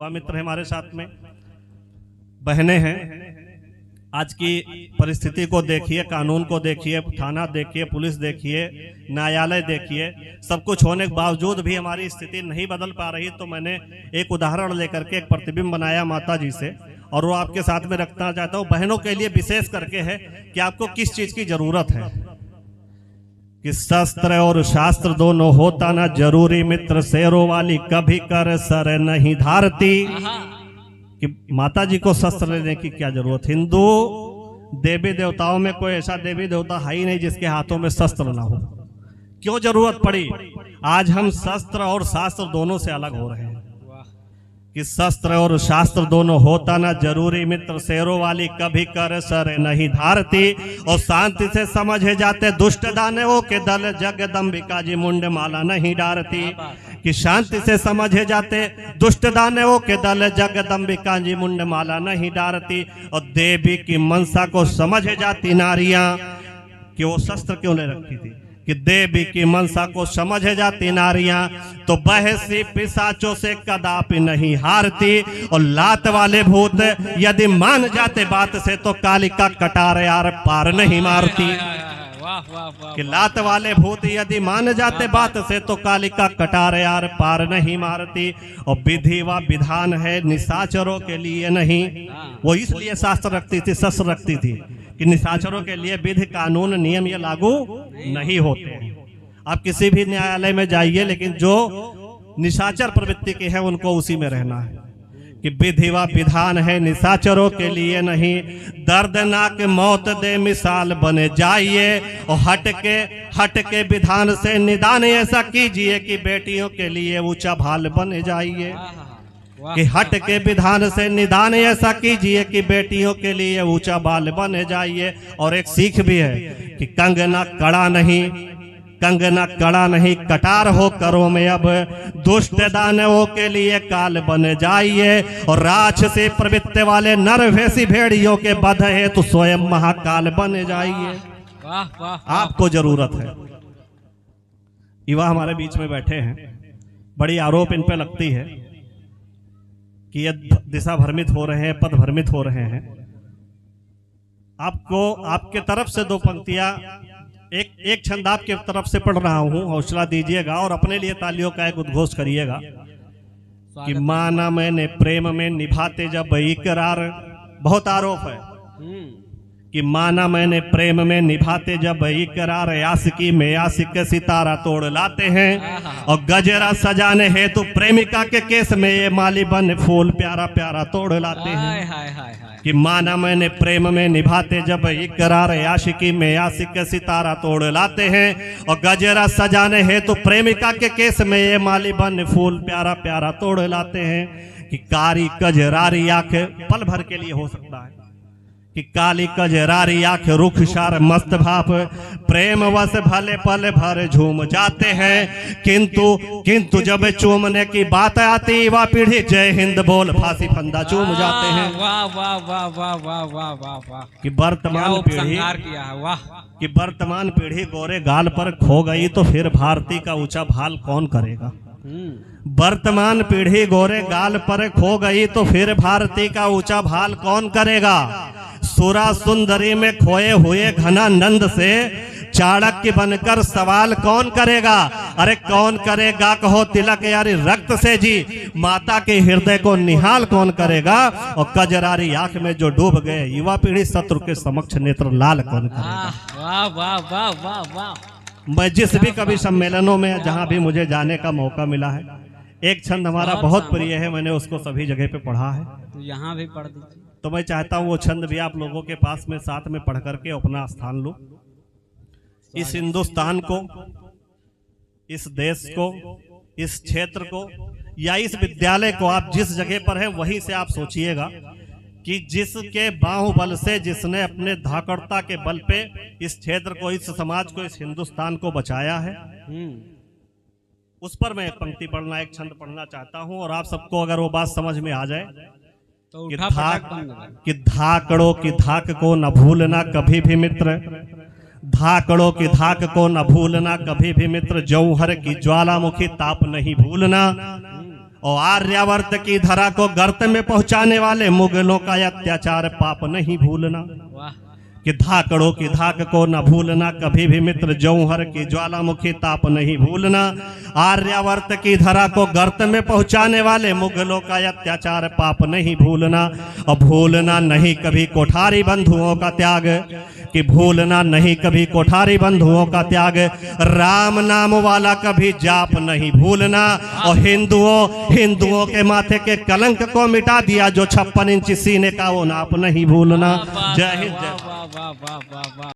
मित्र हमारे साथ में बहनें हैं। आज की परिस्थिति को देखिए, कानून को देखिए, थाना देखिए, पुलिस देखिए, न्यायालय देखिए, सब कुछ होने के बावजूद भी हमारी स्थिति नहीं बदल पा रही। तो मैंने एक उदाहरण लेकर के एक प्रतिबिंब बनाया माता जी से, और वो आपके साथ में रखना चाहता हूँ। बहनों के लिए विशेष करके है कि आपको किस चीज की जरूरत है। कि शस्त्र और शास्त्र दोनों होता ना जरूरी, मित्र शेरों वाली कभी कर सर नहीं धारती। कि माता जी को शस्त्र लेने की क्या जरूरत। हिंदू देवी देवताओं में कोई ऐसा देवी देवता है ही नहीं जिसके हाथों में शस्त्र ना हो। क्यों जरूरत पड़ी? आज हम शस्त्र और शास्त्र दोनों से अलग हो रहे हैं। कि शस्त्र और शास्त्र दोनों होता ना जरूरी, मित्र शेरों वाली कभी कर सर नहीं धारती। और शांति से समझे जाते दुष्ट दानवों के दल, जगदम्बिका जी मुंड माला नहीं डारती। कि शांति से समझे जाते दुष्ट दानवों के दल, जगदम्बिका जी मुंड माला नहीं डारती। और देवी की मनसा को समझे जाती नारियां, कि वो शस्त्र क्यों ले रखी थी। कि देवी की मनसा को समझे जाती नारियां, तो बहसी पिशाचों से कदापि नहीं हारती। और लात वाले भूत यदि मान जाते बात से, तो कालिका कटार यार पार नहीं मारती। कि लात वाले भूत यदि मान जाते बात से, तो कालिका कटार यार पार नहीं मारती। और विधि व विधान है निशाचरों के लिए नहीं। वो इसलिए शास्त्र रखती थी, शस्त्र रखती थी कि निशाचरों के लिए विधि कानून नियम ये लागू नहीं होते। आप किसी भी न्यायालय में जाइए, लेकिन जो निशाचर प्रवृत्ति के हैं उनको उसी में रहना है। कि विधि व विधान है निशाचरों के लिए नहीं। दर्दनाक मौत दे मिसाल बने जाइए। और हट के विधान से निदान ऐसा कीजिए, कि बेटियों के लिए ऊंचा भाल बन जाइए। कि हट के विधान से निदान ऐसा कीजिए, कि बेटियों के लिए ऊंचा बाल बन जाइए। और एक सीख भी है कि कंगना कड़ा नहीं कटार हो करो में अब, दुष्ट दानवों के लिए काल बन जाइए। और राक्षसी प्रवृत्ति वाले नर वैसी भेड़ियों के बध है, तो स्वयं महाकाल बन जाइए। आपको जरूरत है। युवा हमारे बीच में बैठे हैं, बड़ी आरोप इन पे लगती है कि ये दिशा भ्रमित हो रहे हैं, पद भ्रमित हो रहे हैं। आपको आपके तरफ से दो पंक्तियां, एक छंद आपके तरफ से पढ़ रहा हूं, हौसला दीजिएगा और अपने लिए तालियों का एक उद्घोष करिएगा। कि माना मैंने प्रेम में निभाते जब इकरार, बहुत आरोप है कि माना मैंने प्रेम में निभाते जब इकरार, आशिकी में आशिक सितारा तोड़ लाते हैं। और गजरा सजाने हेतु प्रेमिका के केस में ये माली बन फूल प्यारा प्यारा तोड़ लाते हैं। कि माना मैंने प्रेम में निभाते जब इकरार, आशिकी में आशिक सितारा तोड़ लाते हैं। और गजरा सजाने हेतु प्रेमिका के केस में ये माली बन फूल प्यारा प्यारा तोड़ लाते हैं। कि कारी कजरारी आंख पल भर के लिए हो सकता है। कि काली कजरारी आंख रुखसार मस्त भाप, प्रेम वश भले पल भर झूम जाते हैं। किंतु जब चूमने की बात आती, वह पीढ़ी जय हिंद बोल फांसी फंदा चूम जाते हैं। वाह वाह वाह वाह वाह वाह वाह वाह। कि वर्तमान पीढ़ी गोरे गाल पर खो गई, तो फिर भारती का ऊंचा भाल कौन करेगा। वर्तमान पीढ़ी गोरे गाल पर खो गई, तो फिर भारती का ऊंचा भाल कौन करेगा। सुरा सुंदरी में खोए हुए घनानंद से चाणक्य बनकर सवाल कौन करेगा। अरे कौन करेगा कहो तिलक यारी रक्त से जी, माता के हृदय को निहाल कौन करेगा। और कजरारी आंख में जो डूब गए युवा पीढ़ी, शत्रु के समक्ष नेत्र लाल कौन करेगा। वाह वाह वाह वाह वाह। मैं जिस भी कवि सम्मेलनों में जहां भी मुझे जाने का मौका मिला है, एक छंद हमारा बहुत प्रिय है, मैंने उसको सभी जगह पे पढ़ा है। तो यहाँ भी पढ़ दीजिए। तो मैं चाहता हूँ वो छंद भी आप लोगों के पास में साथ में पढ़ करके अपना स्थान लो। इस हिंदुस्तान को, इस देश को, इस क्षेत्र को, या इस विद्यालय को, आप जिस जगह पर है वहीं से आप सोचिएगा कि जिसके बाहुबल से, जिसने अपने धाकड़ता के बल पे इस क्षेत्र को, इस समाज को, इस हिंदुस्तान को बचाया है, उस पर मैं एक पंक्ति पढ़ना, एक छंद पढ़ना चाहता हूं। और आप सबको अगर वो बात समझ में आ जाए तो कि धाकड़ों की धाक को न भूलना कभी भी मित्र, धाकड़ों की धाक को न भूलना कभी भी मित्र, जौहर की ज्वालामुखी ताप नहीं भूलना। और आर्यावर्त की धरा को गर्त में पहुंचाने वाले मुगलों का अत्याचार पाप नहीं भूलना। वाह कि धाकड़ों की धाक को न भूलना, कभी भी मित्र जौहर की ज्वालामुखी ताप नहीं भूलना। आर्यावर्त की धरा को गर्त में पहुंचाने वाले मुगलों का अत्याचार पाप नहीं भूलना। और भूलना नहीं कभी कोठारी बंधुओं का त्याग, कि भूलना नहीं कभी कोठारी बंधुओं का त्याग। राम नाम वाला कभी जाप नहीं भूलना। और हिंदुओं के माथे के कलंक को मिटा दिया जो 56 इंच सीने का वो नाप नहीं भूलना। जय हिंद। वाह वाह वाह वाह वाह।